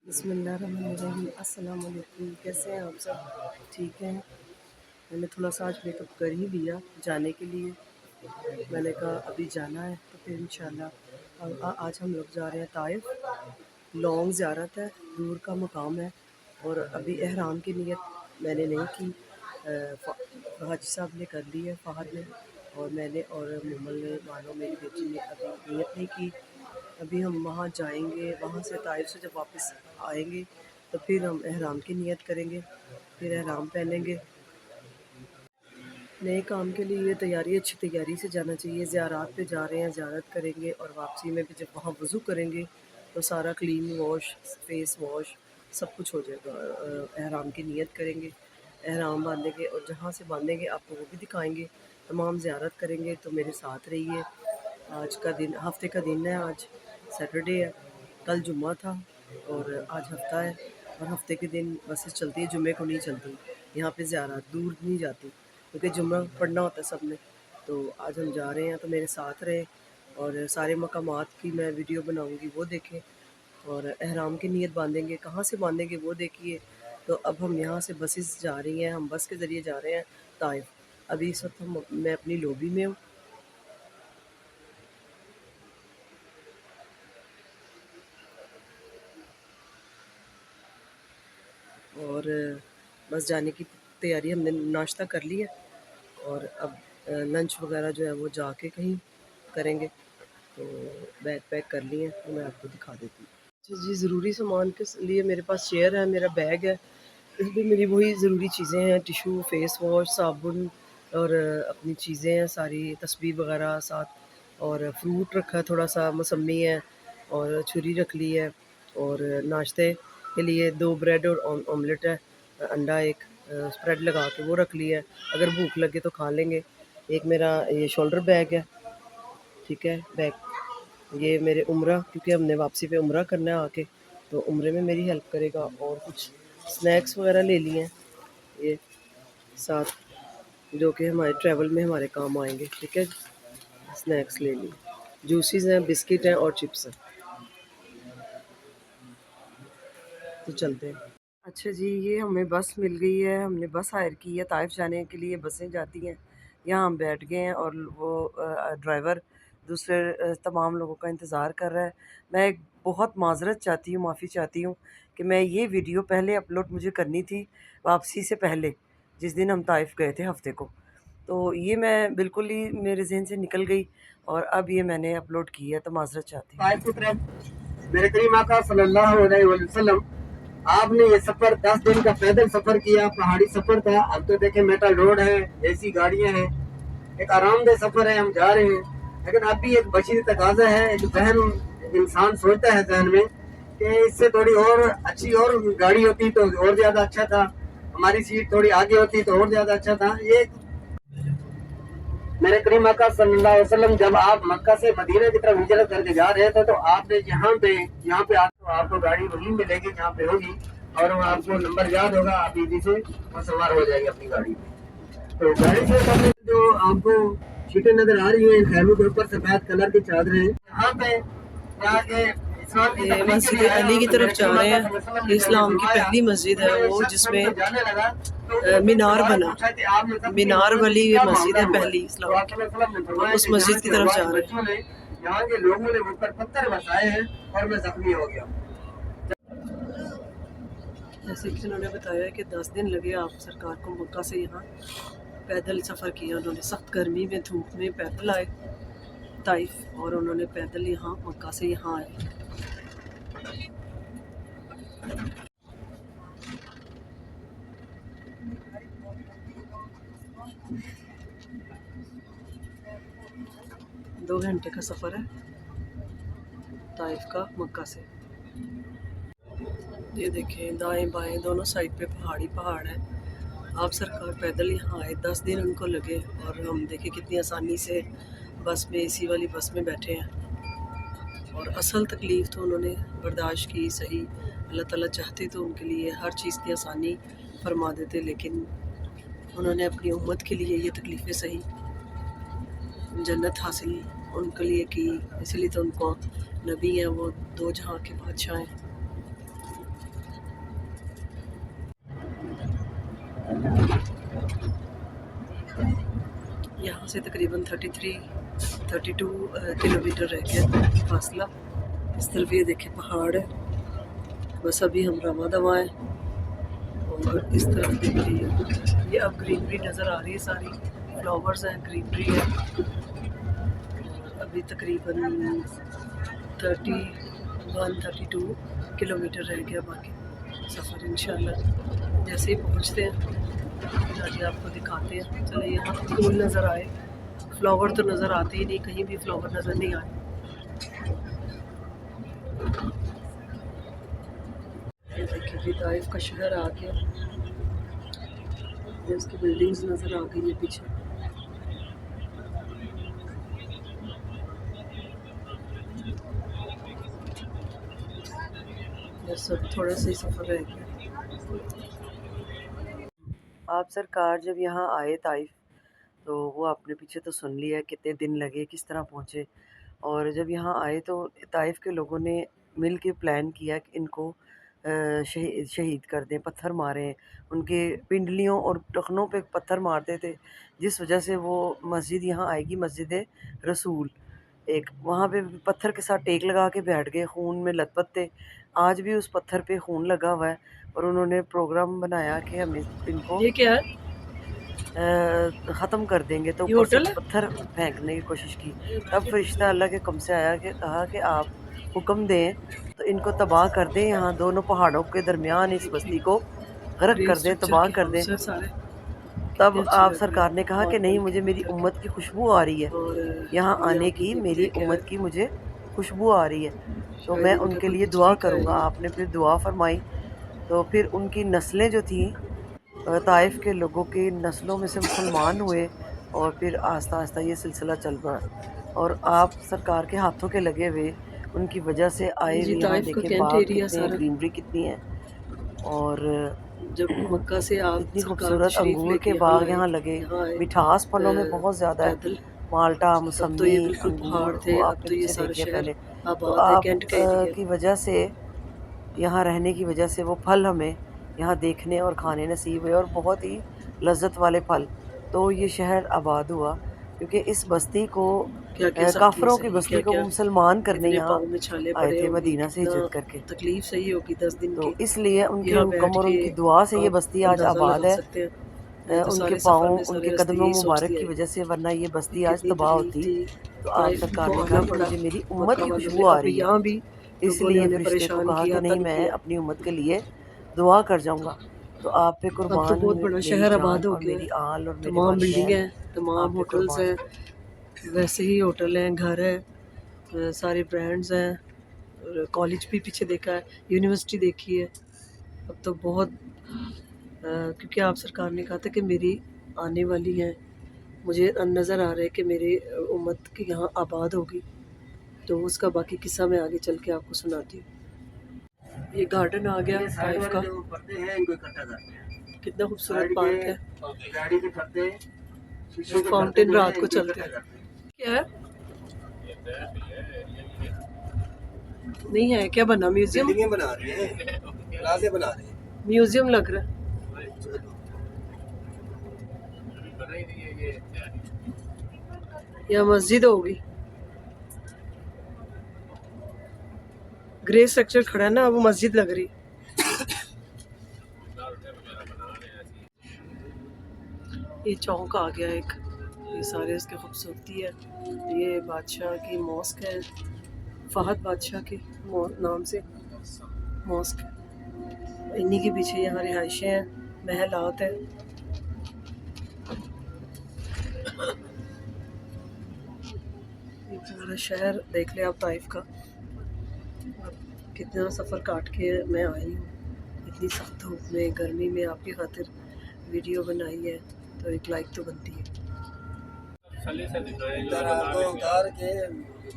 बिस्मिल्लाहिर्रहमानिर्रहीम। अस्सलाम वालेकुम। कैसे हैं आप सब? ठीक हैं। मैंने थोड़ा सा आज मेकअप कर ही लिया जाने के लिए। मैंने कहा अभी जाना है तो फिर इंशाल्लाह आज हम लोग जा रहे हैं ताइफ। लॉन्ग ज़ियारत है, दूर का मुकाम है और अभी एहराम की नीयत मैंने नहीं की। हाजी साहब ने कर ली है, फ़हद ने और मैंने और मुमल ने, मानो मेरी बेटी ने अभी नीयत नहीं की। अभी हम वहाँ जाएंगे, वहाँ से ताइफ से जब वापस आएंगे तो फिर हम एहराम की नीयत करेंगे, फिर एहराम पहनेंगे। नए काम के लिए ये तैयारी अच्छी तैयारी से जाना चाहिए। ज़ियारत पे जा रहे हैं, ज़ियारत करेंगे और वापसी में भी जब वहाँ वज़ू करेंगे तो सारा क्लीन वॉश, फेस वॉश सब कुछ हो जाएगा। एहराम की नीयत करेंगे, एहराम बांधेंगे और जहाँ से बांधेंगे आपको वो भी दिखाएंगे। तमाम ज़ियारत करेंगे तो मेरे साथ रहिए। आज का दिन हफ्ते का दिन है, आज सैटरडे है, कल जुम्मा था और आज हफ्ता है और हफ्ते के दिन बसेस चलती है, जुम्मे को नहीं चलती। यहाँ पे ज़ियारत दूर नहीं जाती क्योंकि जुम्मा पढ़ना होता है सब ने। तो आज हम जा रहे हैं तो मेरे साथ रहे और सारे मकामात की मैं वीडियो बनाऊंगी, वो देखें और एहराम की नीयत बांधेंगे। कहाँ से बांधेंगे वो देखिए। तो अब हम यहाँ से बसेस जा रही हैं, हम बस के ज़रिए जा रहे हैं ताइफ। अभी इस वक्त मैं अपनी लॉबी में हूँ और बस जाने की तैयारी। हमने नाश्ता कर लिया और अब लंच वगैरह जो है वो जाके कहीं करेंगे। तो बैग पैक कर लिए तो मैं आपको दिखा देती हूँ। अच्छा जी, ज़रूरी सामान के लिए मेरे पास चेयर है, मेरा बैग है, इसमें मेरी वही ज़रूरी चीज़ें हैं, टिशू, फेस वॉश, साबुन और अपनी चीज़ें हैं सारी, तस्बीह वगैरह साथ और फ्रूट रखा है, थोड़ा सा मौसम्मी है और छुरी रख ली है और नाश्ते के लिए 2 ब्रेड और ऑमलेट है, अंडा एक स्प्रेड लगा के वो रख लिया है, अगर भूख लगे तो खा लेंगे। एक मेरा ये शोल्डर बैग है, ठीक है बैग। ये मेरे उम्रा, क्योंकि हमने वापसी पे उम्रा करना है आके, तो उम्रे में मेरी हेल्प करेगा। और कुछ स्नैक्स वगैरह ले लिए हैं ये साथ, जो कि हमारे ट्रैवल में हमारे काम आएंगे, ठीक है। स्नैक्स ले लिए, जूसेस हैं, बिस्किट हैं और चिप्स हैं। तो चलते हैं। अच्छा जी, ये हमें बस मिल गई है, हमने बस हायर की है। ताइफ जाने के लिए बसें जाती हैं, यहाँ हम बैठ गए हैं और वो ड्राइवर दूसरे तमाम लोगों का इंतज़ार कर रहा है। मैं एक बहुत माजरत चाहती हूँ, माफ़ी चाहती हूँ कि मैं ये वीडियो पहले अपलोड मुझे करनी थी वापसी से पहले, जिस दिन हम ताइफ गए थे हफ्ते को। तो ये मैं बिल्कुल ही मेरे जहन से निकल गई और अब ये मैंने अपलोड की है, तो माजरत चाहती हूँ। ताइफ की तरफ मेरे करीम आका सल्लल्लाहु अलैहि वसल्लम, आपने ये सफर 10 दिन का पैदल सफर किया, पहाड़ी सफर था। अब तो देखें मेटल रोड है, ऐसी गाड़ियां हैं, एक आरामदेह सफर है, हम जा रहे हैं। लेकिन अब भी एक बशीर तकाजा है, एक जहन इंसान सोचता है जहन में कि इससे थोड़ी और अच्छी और गाड़ी होती तो और ज्यादा अच्छा था, हमारी सीट थोड़ी आगे होती तो और ज्यादा अच्छा था। ये मेरे करीम आका सल्लल्लाहु अलैहि वसल्लम जब आप मक्का से मदीना की तरफ हिजरत करके जा रहे थे तो आपने यहाँ पे आपको गाड़ी वहीं मिलेगी जहाँ पे होगी और आपको नंबर याद होगा, आप इजी से वो सवार हो जाएंगे अपनी गाड़ी में। तो गाड़ी से सामने जो आपको सीटें नजर आ रही हैं, खैमों के ऊपर सफेद कलर की चादरें, यहाँ पे ये मस्जिद अली की तरफ जा रहे हैं। इस्लाम की पहली मस्जिद है वो, जिसमें मीनार बना, मीनार वाली ये मस्जिद है पहली इस्लाम की। तो उस मस्जिद की तरफ जा रहे हैं। यहाँ के लोगों ने मुझ पर पत्थर बरसाए हैं और मैं जख्मी हो गया। जैसे कि उन्होंने बताया कि 10 दिन लगे आप सरकार को मक्का से यहाँ पैदल सफ़र किया उन्होंने। सख्त गर्मी में धूप में पैदल आए ताइफ और उन्होंने पैदल यहाँ मक्का से यहाँ आए। 2 घंटे का सफ़र है ताइफ का मक्का से। ये देखें दाएं बाएं दोनों साइड पे पहाड़ी पहाड़ है। आप सरकार पैदल यहाँ आए, 10 दिन उनको लगे और हम देखें कितनी आसानी से बस में, एसी वाली बस में बैठे हैं। और असल तकलीफ़ तो उन्होंने बर्दाश्त की, सही। अल्लाह ताला चाहते तो उनके लिए हर चीज़ की आसानी फरमा देते, लेकिन उन्होंने अपनी उम्मत के लिए ये तकलीफ़ें सही, जन्नत हासिल उनके लिए की। इसलिए तो उनको नबी हैं, वो 2 जहां के बादशाह हैं। यहाँ से तकरीबन 32 किलोमीटर रह गया फासला। इस तरफ ये देखे पहाड़ है, बस अभी हम रवा दवा है। और इस तरफ देखिए ये अब ग्रीनरी नज़र आ रही है, सारी फ्लावर्स हैं, ग्रीनरी है। अभी तकरीबन 32 किलोमीटर रह गया बाकी सफ़र। इंशाल्लाह जैसे ही पहुँचते हैं आगे आपको दिखाते हैं। चलो यहाँ फूल नज़र आए, फ्लावर तो नज़र आते ही नहीं, कहीं भी फ्लावर नज़र नहीं आए। देखिए ताइफ का शहर आ गया, इसकी बिल्डिंग्स नज़र आ गई है पीछे। सब थोड़ा सा ही सफ़र रह गया। आप सरकार जब यहाँ आए ताइफ, तो वो आपने पीछे तो सुन लिया कितने दिन लगे, किस तरह पहुँचे। और जब यहाँ आए तो ताइफ के लोगों ने मिल के प्लान किया कि इनको शहीद कर दें, पत्थर मारें, उनके पिंडलियों और टखनों पे पत्थर मारते थे, जिस वजह से वो मस्जिद यहाँ आएगी, मस्जिद रसूल। एक वहाँ पे पत्थर के साथ टेक लगा के बैठ गए, खून में लथपथ थे। आज भी उस पत्थर पे खून लगा हुआ है। और उन्होंने प्रोग्राम बनाया कि हम इनको ये क्या है? ख़त्म कर देंगे, तो ऊपर से पत्थर फेंकने की कोशिश की। तब फरिश्ता अल्लाह के हुक्म से आया कि कहा कि आप हुक्म दें तो इनको तबाह कर दें, यहाँ दोनों पहाड़ों के दरमियान इस बस्ती को गर्क कर दें, तबाह कर दें। तब आप सरकार ने कहा कि नहीं, मुझे मेरी उम्मत की खुशबू आ रही है, यहाँ आने की मेरी उम्मत की मुझे खुशबू आ रही है, तो मैं उनके लिए दुआ करूँगा। आपने फिर दुआ फरमाई, तो फिर उनकी नस्लें जो थी, ताइफ के लोगों की नस्लों में से मुसलमान हुए। और फिर आस्ता आस्ता ये सिलसिला चल पड़ा। और आप सरकार के हाथों के लगे हुए उनकी वजह से आए हुए यहाँ देखें बाग कितने, ग्रीनरी कितनी है। और जब मक्का से आप इतनी खूबसूरत अंगूर के बाग यहाँ लगे, मिठास फलों में बहुत ज़्यादा है, माल्टा, मौसमी, अंगूर, वो आपने पीछे देखे पहले। तो आप की वजह से, यहाँ रहने की वजह से वो फल हमें यहाँ देखने और खाने नसीब हुए, और बहुत ही लज्जत वाले फल। तो ये शहर आबाद हुआ क्योंकि इस बस्ती को, काफरों की बस्ती को मुसलमान करने यहाँ आए थे मदीना से हिजरत करके। तकलीफ सही होगी 10 दिन तो इसलिए उनके हुक्म और उनकी दुआ से ये बस्ती आज आबाद है। उनके पाँव, उनके कदमों मुबारक की वजह से, वरना ये बस्ती आज तबाह होती। तो आप सरकार ने कहा कि मुझे मेरी उम्मत की खुशबू आ रही है, इसलिए फरिश्ते को कहा कि नहीं, मैं अपनी उम्मत के लिए दुआ कर जाऊंगा। तो आप पे कुर्बान, तो बहुत बड़ा शहर आबाद हो गया, मेरी आल और तमाम बिल्डिंग है, तमाम होटल्स हैं, वैसे ही होटल हैं, घर है, सारे ब्रांड्स हैं, और कॉलेज भी पीछे देखा है, यूनिवर्सिटी देखी है। अब तो बहुत क्योंकि आप सरकार ने कहा था कि मेरी आने वाली हैं, मुझे नज़र आ रहा है कि मेरी उम्मत की यहाँ आबाद होगी। तो उसका बाकी किस्सा मैं आगे चल के आपको सुनाती हूँ। ये गार्डन आ गया ताइफ का, कितना खूबसूरत पार्क है, फाउंटेन रात को चलते हैं। क्या है? नहीं है क्या बना? म्यूजियम बना रही है, प्लाज़ा बना रही है, म्यूजियम लग रहा है। या मस्जिद होगी, ग्रे स्ट्रक्चर खड़ा है ना, वो मस्जिद लग रही। ये चौक आ गया एक, ये सारे इसकी खूबसूरती है। ये बादशाह की मॉस्क है, फहद बादशाह के नाम से मॉस्क। इन्हीं के पीछे यहाँ रिहाइशें हैं, महलात है। ये पूरा शहर देख ले आप ताइफ का। कितना सफ़र काट के मैं आई हूँ, इतनी सख्त धूप में, गर्मी में आपकी खातिर वीडियो बनाई है, तो एक लाइक तो बनती है।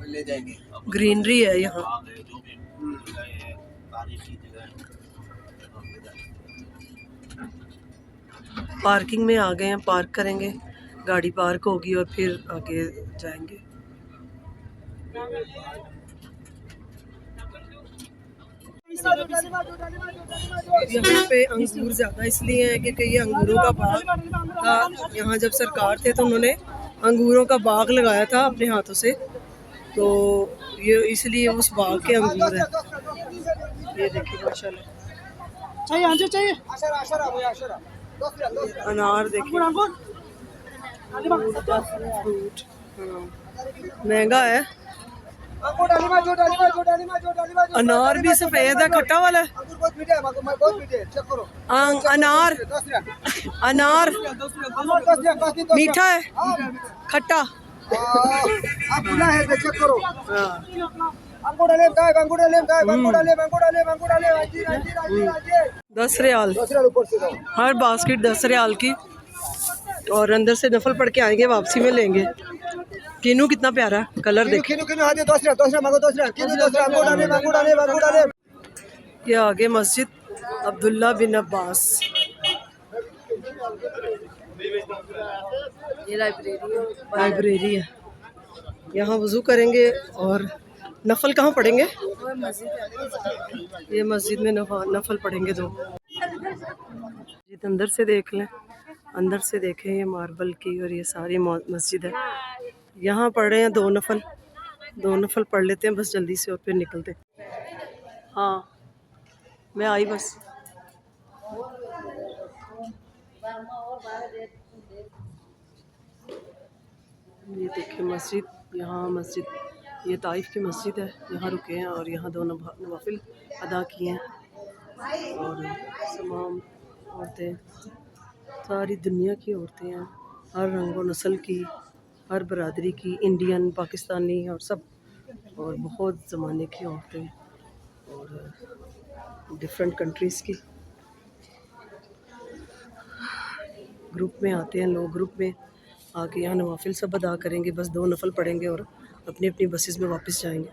ले जाएंगे, ग्रीनरी है यहाँ। पार्किंग में आ गए हैं, पार्क करेंगे, गाड़ी पार्क होगी और फिर आगे जाएंगे। यहाँ पे अंगूर ज़्यादा इसलिए है क्योंकि ये अंगूरों का बाग था। यहाँ जब सरकार थे तो उन्होंने अंगूरों का बाग लगाया था अपने हाथों से, तो ये इसलिए उस बाग के अंगूर हैं। ये देखिए माशाल्लाह, अनार देखिए, फ्रूट महंगा है। अनार भी सफेद है, खट्टा वाला है। अनार अनार मीठा है, खट्टा। दस रियाल हर बास्केट, 10 रियाल की। और अंदर से नफल पढ़ के आएंगे, वापसी में लेंगे। किनू कितना प्यारा कलर देखिए। ये आगे मस्जिद अब्दुल्ला बिन अब्बास। ये लाइब्रेरी है। यहाँ वज़ू करेंगे और नफल कहाँ पढ़ेंगे? ये मस्जिद में नफल पढ़ेंगे 2। अंदर से देख लें, अंदर से देखें, ये मार्बल की और ये सारी मस्जिद है। यहाँ पढ़ रहे हैं 2 नफल, 2 नफल पढ़ लेते हैं बस जल्दी से और फिर निकलते। हाँ मैं आई बस। ये देखिए मस्जिद, यहाँ मस्जिद, ये ताइफ की मस्जिद है। यहाँ रुके हैं और यहाँ 2 नवाफिल अदा किए हैं। और तमाम औरतें, सारी दुनिया की औरतें हैं, हर रंग व नस्ल की, हर बरादरी की, इंडियन, पाकिस्तानी और सब, और बहुत ज़माने की औरतें और डिफरेंट कंट्रीज़ की। ग्रुप में आते हैं लोग, ग्रुप में आके यहाँ नवाफिल सब अदा करेंगे, बस 2 नफल पढ़ेंगे और अपनी अपनी बसेस में वापस जाएंगे।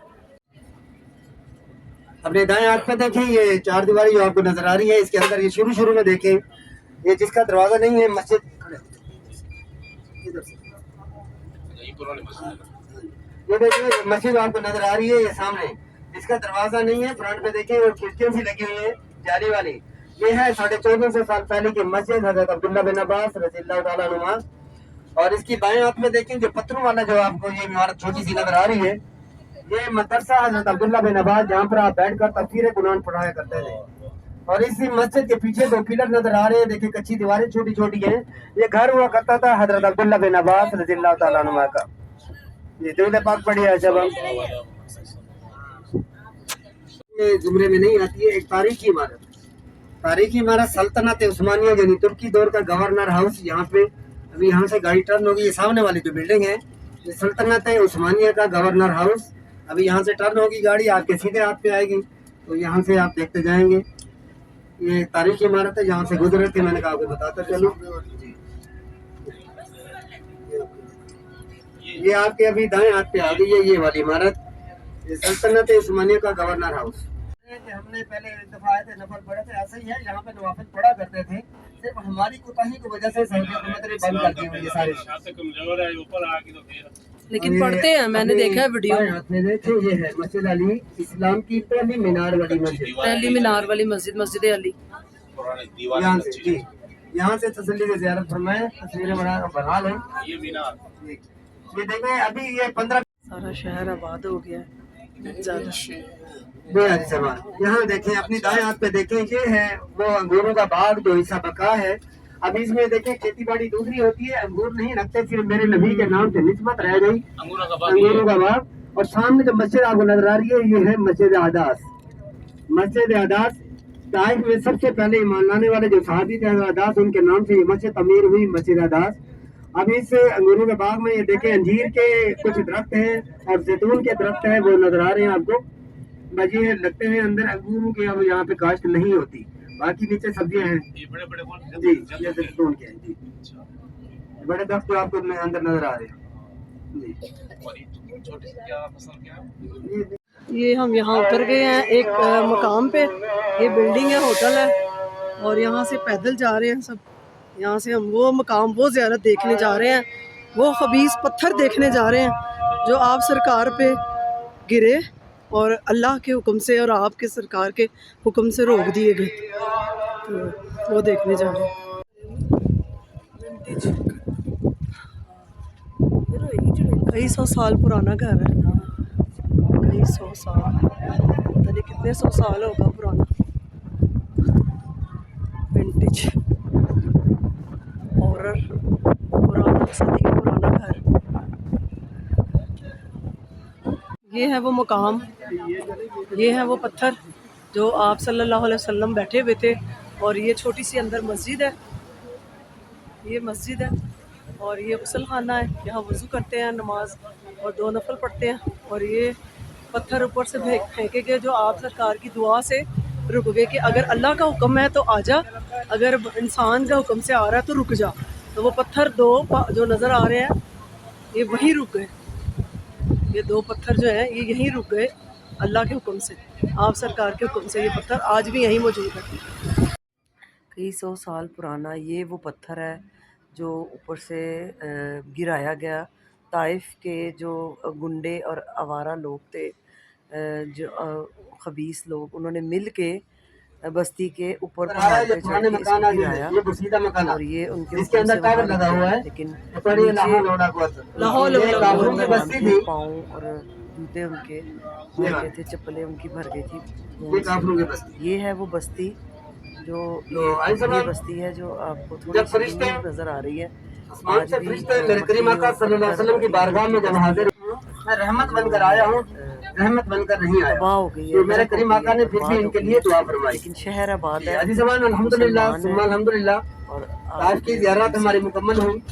अपने दाएं हाथ पे देखें, ये 4 दीवारी जो आपको नजर आ रही है, इसके अंदर ये शुरू में देखें, ये जिसका दरवाजा नहीं है मस्जिद, ये देखिए मस्जिद आपको नजर आ रही है, ये सामने इसका दरवाजा नहीं है, फ्रंट पे देखें और खिड़कियां सी लगी हुई है जाली वाली। ये है 1450 साल पहले की मस्जिद हजरत अब्दुल्ला बिन अब्बास रज़ियल्लाहु ताला अन्हुमा। और इसकी बाएं हाथ में देखें, जो पत्थरों वाला जो आपको ये इमारत छोटी सी नजर आ रही है, ये मदरसा हजरत अब्दुल्ला बिन अब्बास, जहाँ पर आप बैठकर तफसीर कुरान पढ़ाया करते थे। और इसी मस्जिद के पीछे 2 पिलर नजर आ रहे हैं, देखिए कच्ची दीवारें छोटी छोटी हैं। ये घर हुआ करता था हजरत अब्दुल्ला बिन अब्बास रज़ियल्लाहु ताला अन्हुमा का। ये दुरूद पाक पढ़िए जब हम, ये जुमरे में नहीं आती है। एक तारीखी इमारत सल्तनत उस्मानिया यानी तुर्की दौर का गवर्नर हाउस। यहाँ पे अभी यहाँ से गाड़ी टर्न होगी, ये सामने वाली जो बिल्डिंग है ये सल्तनत उस्मानिया का गवर्नर हाउस। अभी यहाँ से टर्न होगी गाड़ी, आपके सीधे हाथ पे आएगी, तो यहाँ से आप देखते जाएंगे। ये तारीखी इमारत है, जहाँ से गुजरे थे, मैंने कहा आपको बताता चलो। ये आपके अभी दाएं हाथ पे आ गई है ये वाली इमारत, ये सल्तनत उस्मानिया का गवर्नर हाउस। हमने पहले दफा आए थे, नफल पढ़े थे, ऐसा ही है, यहाँ पे नवाफिल पढ़ा करते थे। सिर्फ हमारी कोताही की वजह से सऊदी हुकूमत ने बंद कर दी हुई है सारी, लेकिन पढ़ते हैं, मैंने देखा है वीडियो। ये है मस्जिद अली, इस्लाम की पहली मीनार वाली मस्जिद, पहली मीनार वाली मस्जिद, मस्जिद अली। यहाँ से जी, यहाँ से तसल्ली से ज़ियारत फरमाएं, तस्वीरें बना लें। ये मीनार, ये देखें अभी ये 15 सारा शहर आबाद हो गया है। यहाँ देखें, अपनी दाएं हाथ पे देखें, ये है वो अंगूरों का बाग जो हिस्सा बका है। अब इसमें देखें खेती बाड़ी दूसरी होती है, अंगूर नहीं रखते, सिर्फ मेरे नबी के नाम से निस्बत रह गई अंगूरों का बाग। और सामने जो मस्जिद आपको नजर आ रही है, ये है मस्जिद आदास। मस्जिद आदास ताइफ में सबसे पहले ईमान लाने वाले जो सहाबी थे आदास, उनके नाम से ये मस्जिद तमीर हुई, मस्जिद आदास। अब इस अंगूरों के बाग में ये देखें, अंजीर के कुछ दरख्त हैं और जैतून के दरख्त हैं, वो नजर आ रहे हैं आपको। बजे लगते हैं अंदर अंगूरों के, अब यहाँ पे काश्त नहीं होती, बाकी नीचे सब्जियां हैं जी। ये जैतून के हैं जी, बड़े दरख्त जो आपको अंदर नजर आ रहे हैं जी। ये हम यहाँ उतर गए हैं एक मकाम पे, ये बिल्डिंग है, होटल है, और यहाँ से पैदल जा रहे हैं सब। यहाँ से हम वो मकाम, वो ज़ियारत देखने जा रहे हैं, वो खबीस पत्थर देखने जा रहे हैं जो आप सरकार पे गिरे और अल्लाह के हुक्म से और आपके सरकार के हुक्म से रोक दिए गए, तो वो देखने जा रहे हैं। कई सौ साल पुराना घर है, कई सौ साल, पता नहीं कितने सौ साल होगा पुराना। विंटेज हॉरर, पुराना सदी का पुराना घर। ये है वो मकाम, ये है वो पत्थर जो आप सल्लल्लाहु अलैहि वसल्लम बैठे हुए थे, और ये छोटी सी अंदर मस्जिद है, ये मस्जिद है, और ये गुसल खाना है, यहाँ वज़ू करते हैं, नमाज और 2 नफल पढ़ते हैं। और ये पत्थर ऊपर से फेंके गए जो आप सरकार की दुआ से रुक गए कि अगर अल्लाह का हुक्म है तो आजा, अगर इंसान का हुक्म से आ रहा है तो रुक जा। तो वो पत्थर दो जो नज़र आ रहे हैं ये वहीं रुक गए, ये 2 पत्थर जो हैं ये यहीं रुक गए अल्लाह के हुक्म से, आप सरकार के हुक्म से। ये पत्थर आज भी यहीं मौजूद है। कई सौ साल पुराना ये वो पत्थर है जो ऊपर से गिराया गया। ताइफ के जो गुंडे और आवारा लोग थे, जो खबीस लोग, उन्होंने मिल के बस्ती के ऊपर पहाड़ पे चढ़ के इसको गिराया, और ये उनके इसके अंदर टावर लगा हुआ है, लेकिन लाहौल पाँव और जूते उनके भर गए थे, चप्पलें उनकी भर गई थी। ये है वो बस्ती जो ये बस्ती है जो आपको थोड़ी सी नजर आ रही है। आज भी मेरे करीम आका सल्लल्लाहु अलैहि वसल्लम की बारगाह में जब हाजिर मैं रहमत बनकर आया हूँ, रहमत बनकर नहीं आया। तबाह हो गई है, तो मेरे करीम आका ने फिर भी इनके लिए दुआ फरमाई। लेकिन शहर आबाद है, अल्हम्दुलिल्लाह सुम्मा अल्हम्दुलिल्लाह, और आज की ज़ियारत हमारी मुकम्मल हुई।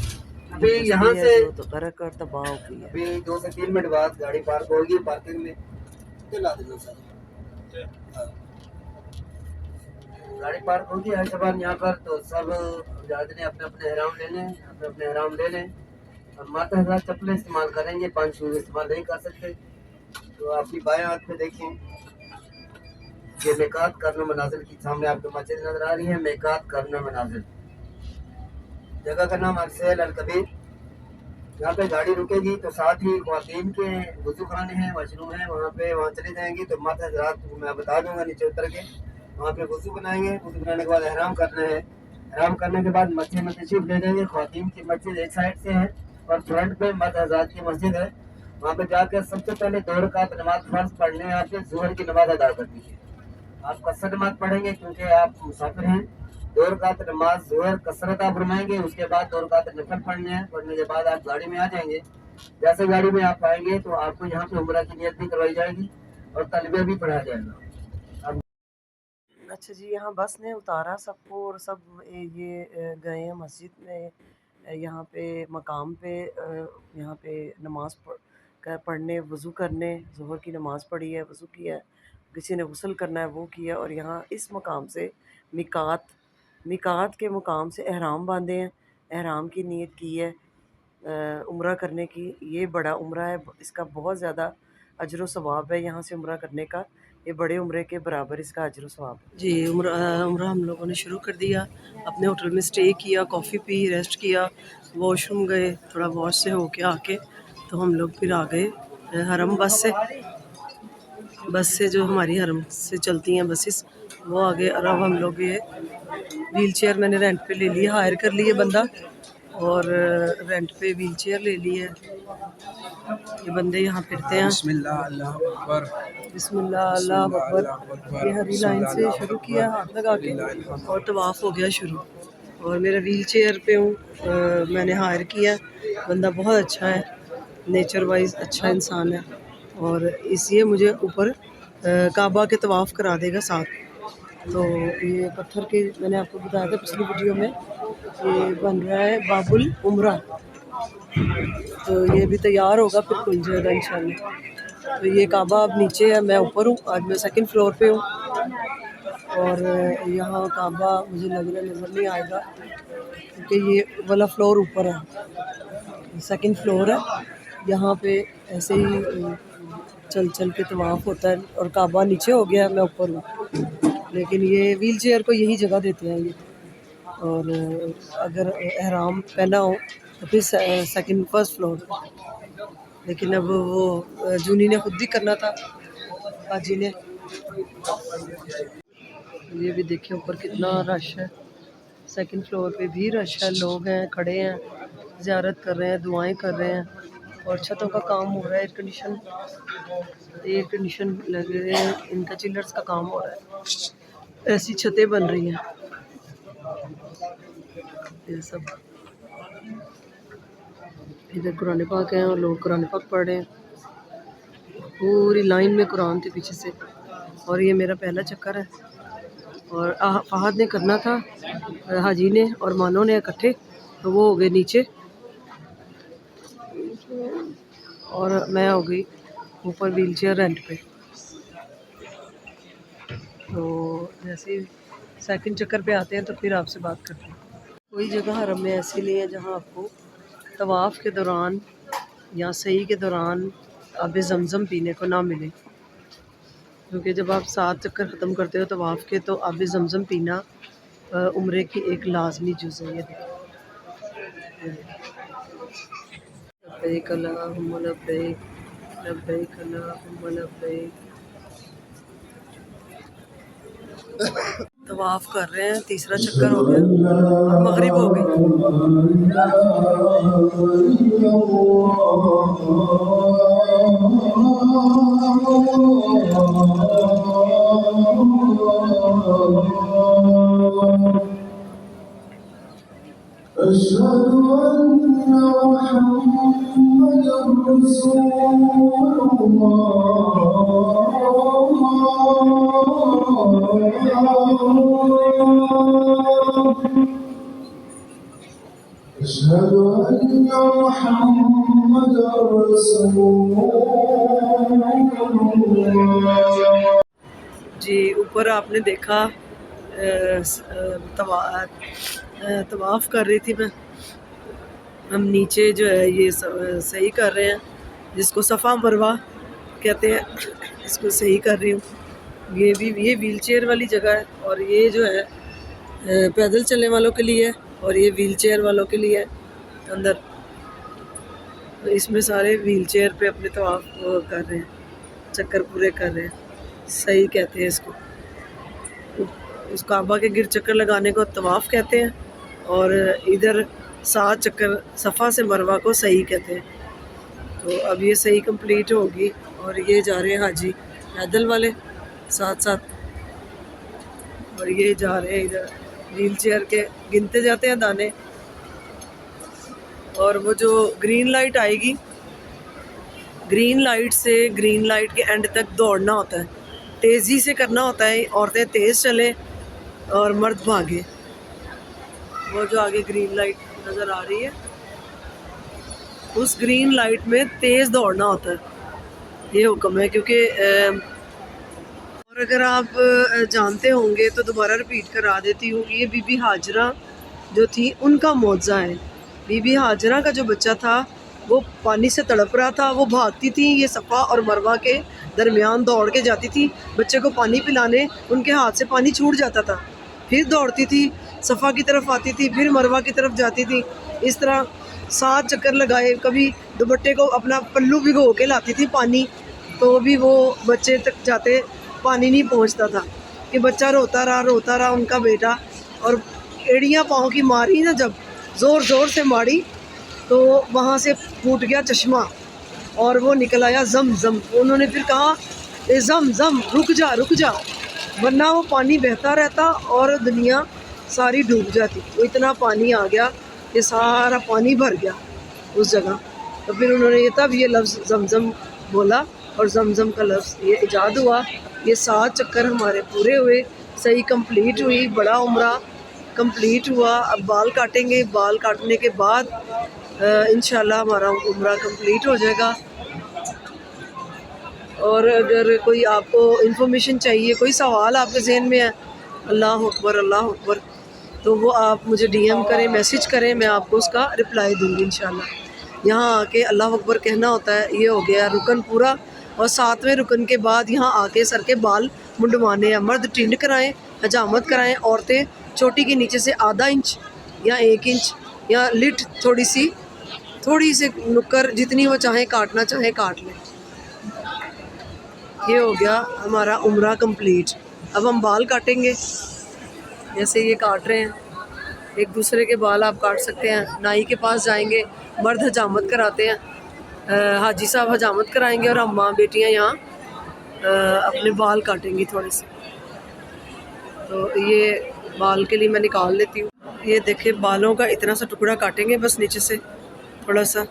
अभी यहाँ से तो गरक और तबाह हो गई है। अभी 2 से 3 मिनट बाद गाड़ी पार्क होगी, पार्किंग में चला देना सर। गाड़ी पार्क होगी हर जबान यहाँ पर, तो सब जाते ने अपने अपने एहराम ले लें, अपने अपने एहराम ले लें। और माता हज़ार चप्पलें इस्तेमाल करेंगे, 5 शूज इस्तेमाल नहीं कर सकते। तो आपकी बाएं हाथ पे देखें, ये मेकात करना मनाजिल की सामने आपको मस्जिद नजर आ रही है, मेकात करना मनाजिल। जगह का नाम अरसेल अल कबीर। यहाँ पे गाड़ी रुकेगी तो साथ ही ख्वातीन के वजू खाने हैं, वॉशरूम है, वहाँ चले जाएंगी। तो माता हज़रात को मैं बता दूंगा नीचे उतर के, वहाँ पे वजू बनाएंगे। वजू बनाने के बाद एहराम करना है, एहराम करने के बाद मस्जिद में तशरीफ ले जाएंगे। ख्वातीन की मस्जिद एक साइड से है और फ्रंट पे माता हज़रात की मस्जिद है। वहाँ पे जाकर सबसे पहले 2 रकात नमाज फर्ज पढ़ने हैं, आपने जोहर की नमाज अदा करनी है। आप कसर नमाज पढ़ेंगे क्योंकि आप मुसाफिर हैं। 2 रकात नमाज जोहर कसरत आप फरमाएंगे, उसके बाद 2 रकात नफल पढ़ने हैं। पढ़ने के बाद आप गाड़ी में आ जाएंगे। जैसे गाड़ी में आप आएंगे तो आपको यहाँ पे उम्रा की नियत भी करवाई जाएगी और तलबिया भी पढ़ाया जाएगा। अच्छा जी, यहाँ बस ने उतारा सबको और सब ये गए हैं मस्जिद में, यहाँ पे मकाम पे, यहाँ पे नमाज पढ़ने, वज़ू करने। ज़ोहर की नमाज़ पढ़ी है, वज़ू किया है, किसी ने गुस्ल करना है वो किया, और यहाँ इस मकाम से मिकात के मुकाम से एहराम बांधे हैं, एहराम की नीयत की है उम्रा करने की। ये बड़ा उम्रा है, इसका बहुत ज़्यादा अजर व सवाब है। यहाँ से उम्रा करने का ये बड़े उम्रे के बराबर इसका अजर व सवाब है जी। उम्रा हम लोगों ने शुरू कर दिया, अपने होटल में स्टे किया, कॉफ़ी पी, रेस्ट किया, वॉशरूम गए, थोड़ा वॉश से होके आके तो हम लोग फिर आ गए हरम बस से जो हमारी हरम से चलती हैं बसेस, वो आ गए। और अब हम लोग ये व्हील चेयर मैंने रेंट पे ले लिया, हायर कर लिए बंदा, और रेंट पे व्हील चेयर ले ली है। ये बंदे यहाँ फिरते हैं, बिस्मिल्लाह अल्लाह अकबर। ये हरी लाइन से शुरू किया हाथ लगा के और तवाफ़ हो गया शुरू। और मेरा व्हील चेयर पे हूँ, मैंने हायर किया, बंदा बहुत अच्छा है, नेचर वाइज अच्छा इंसान है, और इसलिए मुझे ऊपर काबा के तवाफ़ करा देगा साथ। तो ये पत्थर के मैंने आपको बताया था पिछली वीडियो में, ये बन रहा है बाबुल उम्रा, तो ये भी तैयार होगा फिर खुल जाएगा इंशाल्लाह। तो ये काबा अब नीचे है, मैं ऊपर हूँ, आज मैं 2nd फ्लोर पे हूँ, और यहाँ काबा मुझे लग रहा नज़र नहीं आएगा क्योंकि ये वाला फ्लोर ऊपर है, 2nd फ्लोर है। यहाँ पे ऐसे ही चल के तवाफ़ होता है, और काबा नीचे हो गया, मैं ऊपर हूँ, लेकिन ये व्हील चेयर को यही जगह देते हैं ये। और अगर एहराम पहना हो तो फिर 1st फ्लोर, लेकिन अब वो जूनी ने खुद ही करना था हाजी ने। ये भी देखिए ऊपर कितना रश है, सेकंड फ्लोर पे भी रश है, लोग हैं, खड़े हैं, ज़ियारत कर रहे हैं, दुआएं कर रहे हैं। और छतों का काम हो रहा है, एयर कंडीशन लगे हुए हैं, इनका चिल्लर्स का काम हो रहा है, ऐसी छतें बन रही हैं। ये सब इधर कुरान पाक हैं और लोग कुरान पाक पढ़ रहे हैं, पूरी लाइन में कुरान थे पीछे से। और ये मेरा पहला चक्कर है और फहद ने करना था, हाजी ने और मानो ने इकट्ठे, तो वो हो गए नीचे और मैं हो गई ऊपर व्हील चेयर रेंट पे। तो जैसे ही सेकंड चक्कर पे आते हैं तो फिर आपसे बात करते हैं। कोई जगह हरम में ऐसी नहीं है जहाँ आपको तवाफ़ के दौरान या सही के दौरान आब ज़मज़म पीने को ना मिले, क्योंकि जब आप 7 चक्कर ख़त्म करते हो तवाफ़ के तो आब ज़मज़म पीना उम्रे की एक लाजमी जुज़ है। ये लब्बैक अल्लाहुम्मा लब्बैक, लब्बैक अल्लाहुम्मा लब्बैक। तवाफ़ कर रहे हैं, तीसरा चक्कर हो गया और मगरिब हो गई। अशहदु अन्ना मुहम्मदुर रसूलुल्लाह। जी ऊपर आपने देखा तवाफ़ कर रही थी मैं, हम नीचे जो है ये सही कर रहे हैं, जिसको सफ़ा मरवा कहते हैं, इसको सही कर रही हूँ। ये व्हील चेयर वाली जगह है और ये जो है पैदल चलने वालों के लिए है और ये व्हील चेयर वालों के लिए है अंदर। तो इसमें सारे व्हील चेयर पे अपने तवाफ़ कर रहे हैं, चक्कर पूरे कर रहे हैं, सही कहते हैं इसको। उस काबा के गिर चक्कर लगाने को तवाफ़ कहते हैं और इधर 7 चक्कर सफ़ा से मरवा को सही कहते हैं। तो अब ये सही कंप्लीट होगी और ये जा रहे हैं हाजी पैदल वाले साथ साथ, और ये जा रहे हैं इधर व्हील चेयर के गिनते जाते हैं दाने। और वो जो ग्रीन लाइट आएगी, ग्रीन लाइट से ग्रीन लाइट के एंड तक दौड़ना होता है, तेज़ी से करना होता है, औरतें तेज़ चलें और मर्द भागे। वो जो आगे ग्रीन लाइट नज़र आ रही है, उस ग्रीन लाइट में तेज़ दौड़ना होता है, ये हुक्म है। क्योंकि और अगर आप जानते होंगे तो दोबारा रिपीट करा देती हूँ, ये बीबी हाजरा जो थी उनका मौज़ा है। बीबी हाजरा का जो बच्चा था वो पानी से तड़प रहा था, वो भागती थी, ये सफ़ा और मरवा के दरमियान दौड़ के जाती थी बच्चे को पानी पिलाने, उनके हाथ से पानी छूट जाता था, फिर दौड़ती थी, सफ़ा की तरफ आती थी, फिर मरवा की तरफ जाती थी। इस तरह 7 चक्कर लगाए। कभी दुपट्टे को अपना पल्लू भिगो के लाती थी पानी, तो भी वो बच्चे तक जाते पानी नहीं पहुंचता था कि बच्चा रोता रहा उनका बेटा। और एड़ियाँ पाँव की मारी ना, जब ज़ोर ज़ोर से मारी तो वहाँ से फूट गया चश्मा और वो निकल आया ज़म। उन्होंने फिर कहा ए ज़म रुक जा, वरना वो पानी बहता रहता और दुनिया सारी डूब जाती। तो इतना पानी आ गया, ये सारा पानी भर गया उस जगह। तो फिर उन्होंने ये तब ये लफ्ज़ ज़मज़म बोला और ज़मज़म का लफ्ज़ ये इजाद हुआ। ये 7 चक्कर हमारे पूरे हुए, सही कंप्लीट हुई, बड़ा उम्रा कंप्लीट हुआ। अब बाल काटेंगे, बाल काटने के बाद इंशाल्लाह हमारा उम्रा कंप्लीट हो जाएगा। और अगर कोई आपको इन्फॉर्मेशन चाहिए, कोई सवाल आपके जहन में है, अल्लाह अकबर, तो वो आप मुझे DM करें, मैसेज करें, मैं आपको उसका रिप्लाई दूँगी इंशाल्लाह। यहाँ आके अल्लाह अकबर कहना होता है। ये हो गया रुकन पूरा। और 7वें रुकन के बाद यहाँ आके सर के बाल मुंडवाने हैं। मर्द टिंड कराएं, हजामत कराएं, औरतें चोटी के नीचे से आधा इंच या 1 इंच या लिट थोड़ी सी नुक्कर जितनी वो चाहें काटना चाहें काट लें। ये हो गया हमारा उम्रा कंप्लीट। अब हम बाल काटेंगे, जैसे ये काट रहे हैं, एक दूसरे के बाल आप काट सकते हैं। नाई के पास जाएंगे, मर्द हजामत कराते हैं, हाजी साहब हजामत कराएंगे और हम माँ बेटियाँ यहाँ अपने बाल काटेंगी थोड़े से। तो ये बाल के लिए मैं निकाल लेती हूँ। ये देखिए बालों का इतना सा टुकड़ा काटेंगे बस नीचे से थोड़ा सा।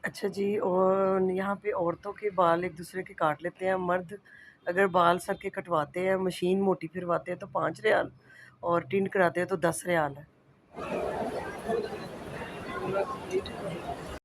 अच्छा जी, और यहाँ पे औरतों के बाल एक दूसरे के काट लेते हैं। मर्द अगर बाल सर के कटवाते हैं, मशीन मोटी फिरवाते हैं तो 5 रियाल, और टिंड कराते हैं तो 10 रियाल है।